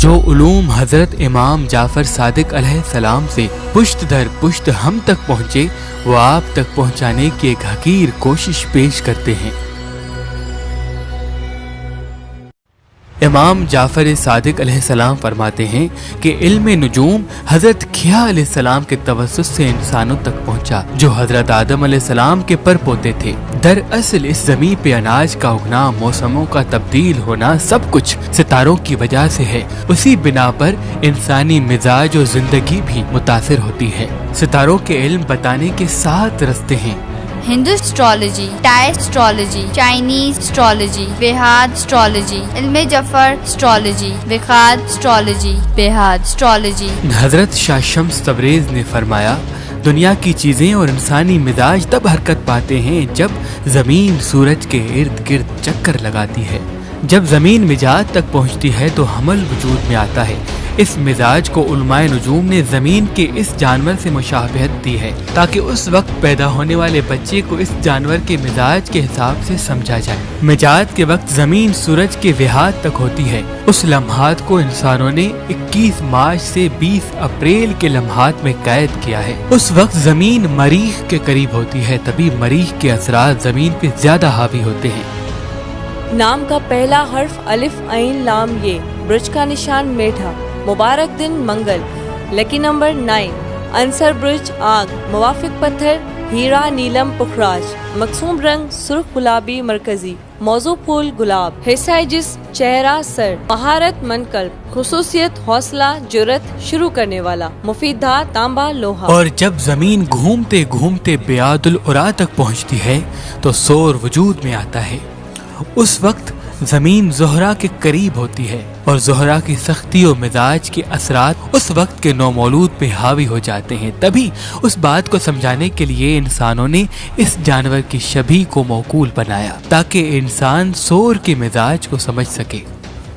जो उलूम हजरत इमाम जाफर सादिक अलैहिस्सलाम से पुश्त दर पुश्त हम तक पहुँचे, वो आप तक पहुँचाने की एक हकीर कोशिश पेश करते हैं। इमाम जाफर सादिक अलैहिस्सलाम फरमाते हैं कि इल्म नुजूम हजरत खिया अलैहिस्सलाम के तवस्सुत से इंसानों तक पहुंचा, जो हजरत आदम अलैहिस्सलाम के पर पोते थे। दरअसल इस जमीन पे अनाज का उगना, मौसमों का तब्दील होना, सब कुछ सितारों की वजह से है। उसी बिना पर इंसानी मिजाज और जिंदगी भी मुतासिर होती है। सितारों के इल्म बताने के 7 रास्ते हैं। हिंदू एस्ट्रोलॉजी, टाई एस्ट्रोलॉजी, चाइनीज एस्ट्रोलॉजी, बेहाद एस्ट्रोलॉजी, इल्म जफर एस्ट्रोलॉजी, विखाद एस्ट्रोलॉजी, बेहाद एस्ट्रोलॉजी। हजरत शाह शम्स तबरेज ने फरमाया, दुनिया की चीजें और इंसानी मिजाज तब हरकत पाते हैं जब जमीन सूरज के इर्द गिर्द चक्कर लगाती है। जब जमीन मिजाज तक पहुंचती है तो हमल वजूद में आता है। इस मिजाज को उलमाए नुजूम ने जमीन के इस जानवर से मुशाबहत दी है, ताकि उस वक्त पैदा होने वाले बच्चे को इस जानवर के मिजाज के हिसाब से समझा जाए। मिजाज के वक्त जमीन सूरज के विहाद तक होती है। उस लम्हात को इंसानों ने 21 मार्च से 20 अप्रैल के लम्हात में कैद किया है। उस वक्त जमीन मरीख के करीब होती है, तभी मरीख के असरात जमीन पे ज्यादा हावी होते हैं। नाम का पहला हर्फ अलिफ ऐन लाम ये, ब्रज का निशान मेढा, मुबारक दिन मंगल, लकी नंबर 9, अंसर ब्रज आग, मुवाफिक पत्थर हीरा नीलम पुखराज, मकसूम रंग सुर्ख गुलाबी मरकजी, मौजू फूल गुलाब, हिस्सा जिस्म चेहरा सर, महारत मनकल्ब, खुसूसियत हौसला जुरत शुरू करने वाला, मुफीदा तांबा लोहा। और जब जमीन घूमते घूमते बियादुल उरा तक पहुँचती है तो सोर वजूद में आता है। उस वक्त जमीन ज़ोहरा के करीब होती है और ज़ोहरा की सख्ती और मिजाज के असरात उस वक्त के नौमौलूद पे हावी हो जाते हैं। तभी उस बात को समझाने के लिए इंसानों ने इस जानवर की शबीह को मौकूल बनाया, ताकि इंसान सोर के मिजाज को समझ सके।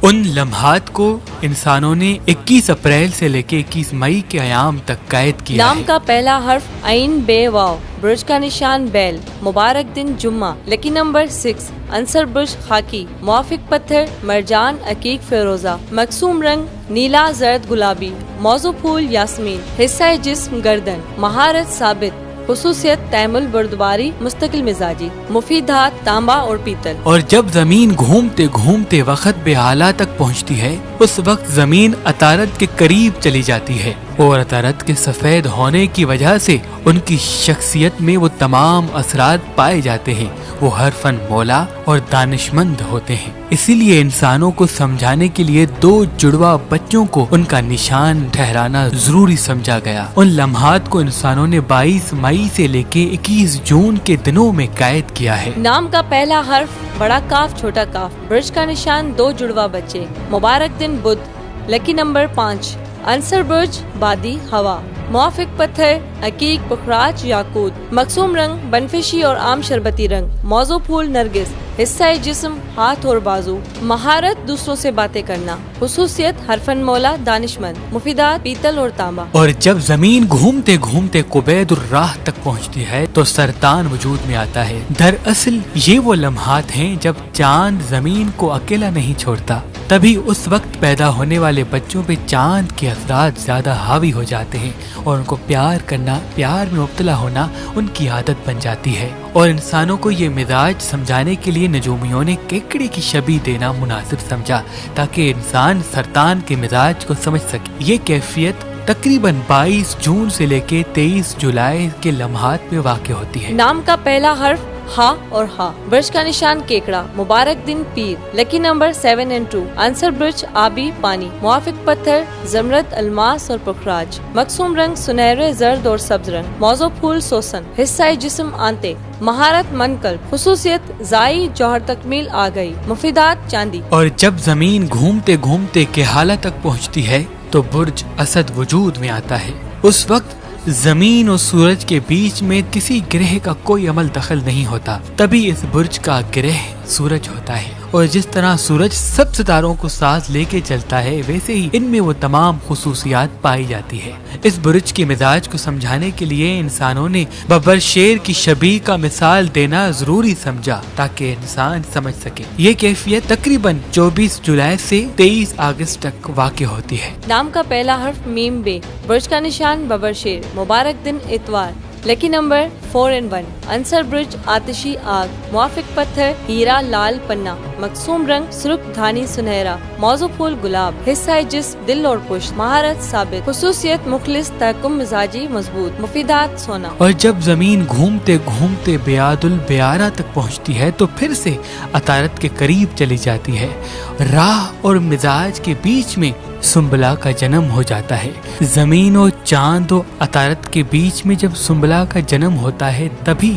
उन लम्हात को इंसानों ने 21 अप्रैल से लेके 21 मई के अयाम तक कैद किया। नाम का पहला हर्फ ऐन बे वाव, ब्रज का निशान बैल, मुबारक दिन जुम्मा, लकी नंबर 6, अंसर ब्रज खाकी, मुवाफिक पत्थर मरजान अकीक फिरोजा, मकसूम रंग नीला जर्द गुलाबी, मौजू फूल यास्मीन, हिस्सा जिस्म गर्दन, महारत साबित, खुसूसियत तैमुल बर्दबारी मुस्तकिल मिजाजी, मुफीदात तांबा और पीतल। और जब जमीन घूमते घूमते वक्त बेहाला तक पहुंचती है, उस वक्त जमीन अतारत के करीब चली जाती है और अतारत के सफेद होने की वजह से उनकी शख्सियत में वो तमाम असरात पाए जाते हैं। वो हरफन मौला और दानिशमंद होते हैं। इसीलिए इंसानों को समझाने के लिए 2 जुड़वा बच्चों को उनका निशान ठहराना जरूरी समझा गया। उन लम्हात को इंसानों ने 22 मई से लेके 21 जून के दिनों में कैद किया है। नाम का पहला हर्फ बड़ा काफ छोटा काफ, ब्रज का निशान 2 जुड़वा बच्चे, मुबारक दिन बुध, लकी नंबर 5, अंसर ब्रज बादी हवा, मुवाफिक पत्थर अकीक पुखराज याकूत, मकसूम रंग बनफिशी और आम शरबती रंग, मौजू फूल नरगिस, हिस्सा जिस्म हाथ और बाजू, महारत दूसरों से बातें करना, खुसूसियत हरफन मौला दानिशमंद, मुफीदात पीतल और तांबा। और जब जमीन घूमते घूमते कुबैदुर राह तक पहुंचती है तो सरतान वजूद में आता है। दरअसल ये वो लम्हात हैं जब चांद जमीन को अकेला नहीं छोड़ता, तभी उस वक्त पैदा होने वाले बच्चों पे चांद के असरात ज्यादा हावी हो जाते हैं और उनको प्यार करना, प्यार में मुब्तला होना उनकी आदत बन जाती है। और इंसानों को ये मिजाज समझाने के लिए नजूमियों ने केकड़े की शबीह देना मुनासिब समझा, ताकि इंसान सरतान के मिजाज को समझ सके। ये कैफियत तकरीबन 22 जून से लेके 23 जुलाई के लम्हात में वाक़ होती है। नाम का पहला हर्फ हा और हा, ब्रज का निशान केकड़ा, मुबारक दिन पीर, लकी नंबर 7 और 2, आंसर ब्रज आबी पानी, मुवाफिक पत्थर जमरत अलमास और पुखराज, मकसूम रंग सुनहरे जर्द और सब्ज रंग, मौजू फूल सोसन, हिस्सा जिस्म आंते, महारत मनकल, खुसूसियत जाई जौहर तकमील आ गई, मुफीदात चांदी। और जब जमीन घूमते घूमते केहाला तक पहुँचती है तो बुर्ज असद वजूद में आता है। उस वक्त जमीन और सूरज के बीच में किसी ग्रह का कोई अमल दखल नहीं होता, तभी इस बुर्ज का ग्रह सूरज होता है, और जिस तरह सूरज सब सितारों को साथ लेके चलता है, वैसे ही इनमें वो तमाम खुसूसियात पाई जाती है। इस बुरुज के मिजाज को समझाने के लिए इंसानों ने बब्बर शेर की शबीह का मिसाल देना जरूरी समझा ताकि इंसान समझ सके। ये कैफियत तकरीबन 24 जुलाई से 23 अगस्त तक वाक़ होती है। नाम का पहला हर्फ मीम बे, बुर्ज का निशान बब्बर शेर, मुबारक दिन इतवार, लकी नंबर 4 and 1, अंसर ब्रिज आतिशी आग, मुआफिक पत्थर हीरा लाल पन्ना, मकसूम रंग सुर्ख धानी सुनहरा, मौजू फूल गुलाब, हिस्सा जिस्म दिल और पुश्त, महारत साबित, खुसूसियत मुखलिस तहकुम मिजाजी मजबूत, मुफीदात सोना। और जब जमीन घूमते घूमते बेयादुल बेयारा तक पहुंचती है तो फिर से अतारत के करीब चली जाती है। राह और मिजाज के बीच में सुंबला का जन्म हो जाता है। जमीन और चांद और अतारत के बीच में जब सुंबला का जन्म होता है, तभी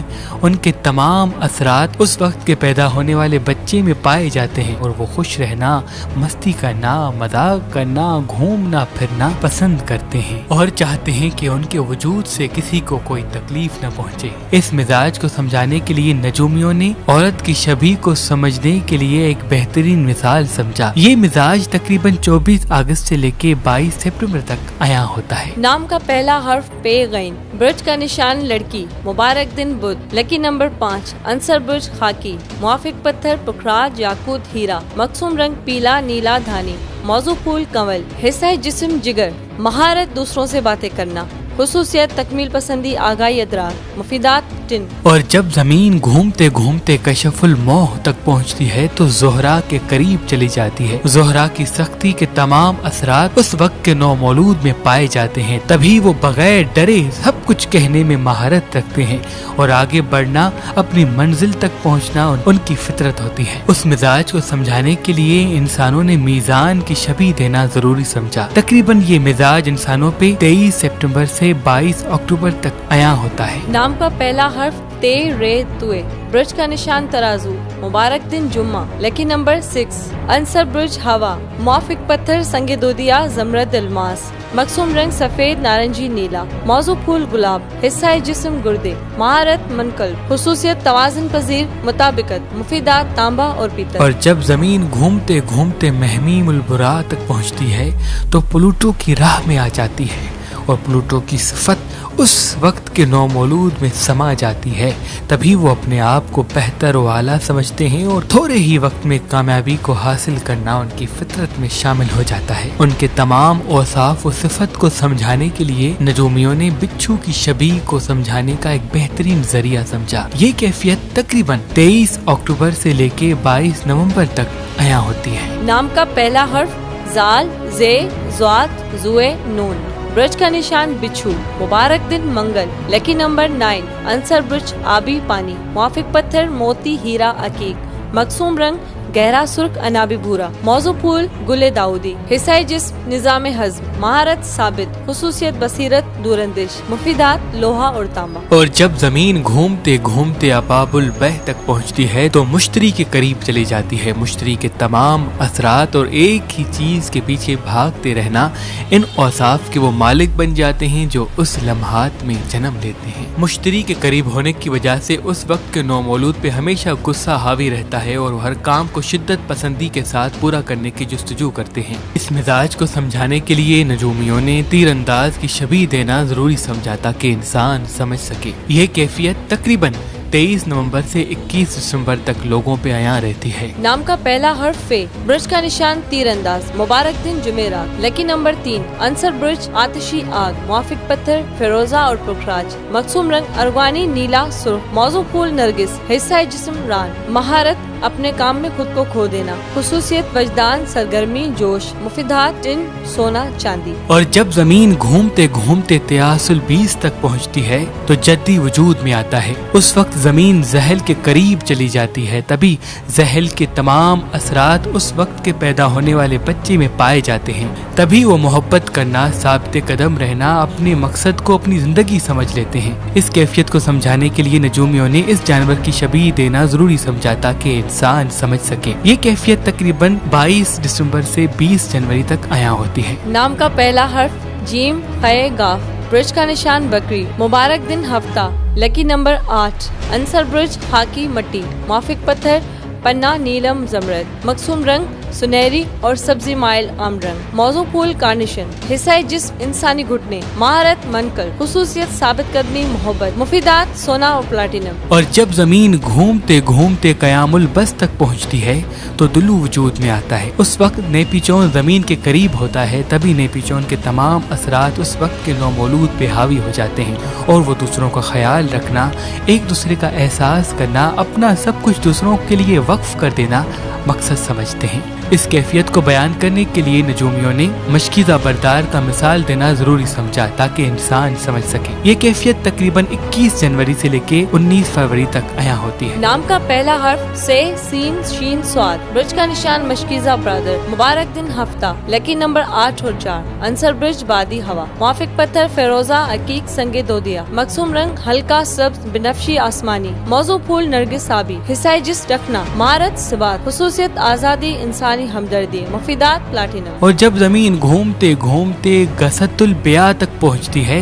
उनके तमाम असरात उस वक्त के पैदा होने वाले बच्चे में पाए जाते हैं, और वो खुश रहना, मस्ती करना, मजाक करना, घूमना फिरना पसंद करते हैं और चाहते हैं कि उनके वजूद से किसी को कोई तकलीफ न पहुंचे। इस मिजाज को समझाने के लिए नजूमियों ने औरत की शबीह को समझने के लिए एक बेहतरीन मिसाल समझा। ये मिजाज तकरीबन 24 अगस्त से लेके 22 सितंबर तक आया होता है। नाम का पहला हर्फ पे गैन, ब्रिज का निशान लड़की, मुबारक दिन बुध, लकी नंबर 5, अंसर ब्रिज खाकी, मुआफिक पत्थर पुखराज याकूत हीरा, मकसूम रंग पीला नीला धानी, मौजू फूल कंवल, हिस्सा जिस्म जिगर, महारत दूसरों से बातें करना, खुसूसियत तकमील पसंदी आगाही अदरार, मुफीदात टिन। और जब जमीन घूमते घूमते कशफुल मोह तक पहुंचती है तो जोहरा के करीब चली जाती है। जोहरा की सख्ती के तमाम असरात उस वक्त के नौमौलूद में पाए जाते हैं, तभी वो बगैर डरे सब कुछ कहने में महारत रखते हैं और आगे बढ़ना, अपनी मंजिल तक पहुंचना उनकी फितरत होती है। उस मिजाज को समझाने के लिए इंसानों ने मीजान की शबीह देना जरूरी समझा। तकरीबन ये मिजाज इंसानों पे 23 सितंबर से 22 अक्टूबर तक आया होता है। नाम का पहला हर्फ ते रे तुए, ब्रिज का निशान तराजू, मुबारक दिन जुम्मा, लकी नंबर 6, अंसर ब्रिज हवा, मुआफिक पत्थर संगे दोदिया जमरद अलमास, मकसूम रंग सफेद नारंगी नीला, मौजू फूल गुलाब, हिस्सा जिस्म गुर्दे, महारत मनकल, खुसूसियत तवाज़ुन पजीर मुताबिकत, मुफीदात तांबा और पीतल। और जब जमीन घूमते घूमते महमीमुल बुरा तक पहुंचती है तो प्लूटो की राह में आ जाती है और प्लूटो की सिफत उस वक्त के नौमौलूद में समा जाती है। तभी वो अपने आप को बेहतर व आला समझते हैं और थोड़े ही वक्त में कामयाबी को हासिल करना उनकी फितरत में शामिल हो जाता है। उनके तमाम औसाफ व सिफत को समझाने के लिए नजूमियों ने बिच्छू की शबीह को समझाने का एक बेहतरीन जरिया समझा। ये कैफियत तकरीबन 23 अक्टूबर से लेके 22 नवंबर तक आया होती है। नाम का पहला हर्फ जाल, जे, ज़ात, जुए, नून, ब्रिज का निशान बिच्छू, मुबारक दिन मंगल, लकी नंबर 9, अंसर ब्रिज आबी पानी, मुआफिक पत्थर मोती हीरा अकीक, मकसूम रंग गहरा सुर्ख अनाबी भूरा, मौजू फूल गुले दाऊदी, हिस्सा जिस्म निजाम हज़्म, महारत साबित, खुसूसियत बसीरत दूरंदिश, मुफीदात लोहा और तांबा। और जब जमीन घूमते घूमते अबाबुल बह तक पहुंचती है तो मुश्तरी के करीब चली जाती है। मुश्तरी के तमाम असरात और एक ही चीज के पीछे भागते रहना, इन औसाफ के वो मालिक बन जाते हैं जो उस लम्हात में जन्म लेते हैं। मुश्तरी के करीब होने की वजह से उस वक्त के नौमौलूद पे हमेशा गुस्सा हावी रहता है और हर काम को शिद्दत पसंदी के साथ पूरा करने की जुस्तजू करते हैं। इस मिजाज को समझाने के लिए नजूमियों ने तीरंदाज की शबीह देना जरूरी समझा ताकि इंसान समझ सके। यह कैफियत तकरीबन 23 नवंबर से 21 दिसंबर तक लोगों पे आया रहती है। नाम का पहला हर्फ फे, ब्रिज का निशान तीरंदाज, मुबारक दिन जुमेरात, लकी नंबर 3, अंसर ब्रिज आतिशी आग, मुआफिक पत्थर फिरोजा और पुखराज, मकसूम रंग अरवानी नीला सुर्ख, मौजू फूल नरगिस, हिस्सा जिस्म रान, महारत अपने काम में खुद को खो देना, खुसूसियत वजदान सरगर्मी जोश, मुफीदात टिन सोना चांदी। और जब जमीन घूमते घूमते तयासुल 20 तक पहुंचती है तो जद्दी वजूद में आता है। उस वक्त जमीन जहल के करीब चली जाती है, तभी जहल के तमाम असरात उस वक्त के पैदा होने वाले बच्चे में पाए जाते हैं। तभी वो मोहब्बत करना, साबित कदम रहना, अपने मकसद को अपनी जिंदगी समझ लेते हैं। इस कैफियत को समझाने के लिए नजूमियों ने इस जानवर की शबीह देना जरूरी समझा ताकि इंसान समझ सके। ये कैफियत तकरीबन 22 दिसंबर से 20 जनवरी तक आया होती है। नाम का पहला हर्फ जीम खे गाफ, ब्रिज का निशान बकरी, मुबारक दिन हफ्ता, lucky number 8, Ansar bridge hockey मट्टी, मुआफिक पत्थर पन्ना नीलम जमरद, मकसूम रंग सुनहरी और सब्जी माइल आम रंग, मौजू फूल कार्निशन, हिस्सा जिस्म इंसानी घुटने, महारत मनकल, खुसूसियत साबित कदमी मोहब्बत, मुफीदात सोना और प्लाटिनम। और जब जमीन घूमते घूमते कयामुल बस तक पहुंचती है तो दुलू वजूद में आता है। उस वक्त नेपीचोन जमीन के करीब होता है, तभी नेपीचोन के तमाम असरात उस वक्त के नौमौलूद पे हावी हो जाते हैं और वो दूसरों का ख्याल रखना, एक दूसरे का एहसास करना, अपना सब कुछ दूसरों के लिए वक्फ कर देना मकसद समझते हैं। इस कैफियत को बयान करने के लिए नजूमियों ने मशकीज़ा बरदार का मिसाल देना जरूरी समझा ताकि इंसान समझ सके। ये कैफियत तकरीबन 21 जनवरी से लेके 19 फरवरी तक आया होती है। नाम का पहला हर्फ से, सीन, शीन, स्वाद, ब्रिज का निशान मशकीज़ा ब्रदर, मुबारक दिन हफ्ता, लकी नंबर 8 और 4, अंसर ब्रिज बादी हवा, मुआफिक पत्थर फेरोजा अकीक संगे दोदिया, मकसूम रंग हल्का सब्ज बिनफ्शी आसमानी, मौजू फूल नरगिस आबी, हिस्सा जिस्म रखना, महारत सिबात, खुसूसियत आज़ादी इंसानी हमदर्दी, मुफीदात प्लाटिनम। और जब जमीन घूमते घूमते गसतुल बिया तक पहुंचती है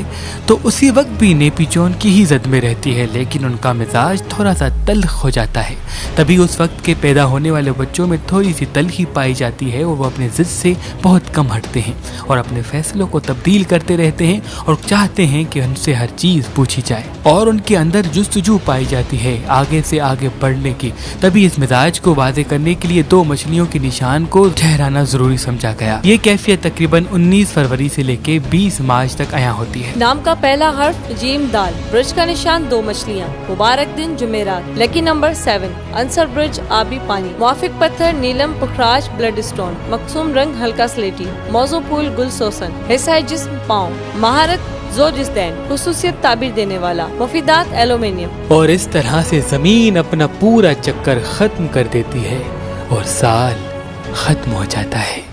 तो उसी वक्त भी नेपीचोन की ही जद में रहती है, लेकिन उनका मिजाज थोड़ा सा तल्ख हो जाता है। तभी उस वक्त के पैदा होने वाले बच्चों में थोड़ी सी तल्खी पाई जाती है और वो अपने जिद से बहुत कम हटते हैं और अपने फैसलों को तब्दील करते रहते हैं और चाहते हैं कि उनसे हर चीज पूछी जाए और उनके अंदर जुस्तजू पाई जाती है आगे से आगे बढ़ने की। तभी इस मिजाज को वाज़े करने के लिए 2 मछलियों के निशान को ठहराना जरूरी समझा गया। ये कैफियत तकरीबन 19 फरवरी से लेके 20 मार्च तक आया होती है। नाम का पहला हर्फ जीम दाल, ब्रिज का निशान 2 मछलियाँ, मुबारक दिन जुमेरात, लकी नंबर 7, अंसर ब्रिज आबी पानी, मुआफिक पत्थर नीलम पुखराज ब्लड स्टोन, मकसूम रंग हल्का स्लेटी, मौजू फूल गुल सोसन, हिस्सा जिस्म पाँव, महारत जोजिस्दैन, खुसूसियत ताबीर देने वाला, मुफीदात एल्यूमिनियम। और इस तरह से जमीन अपना पूरा चक्कर खत्म कर देती है और साल खत्म हो जाता है।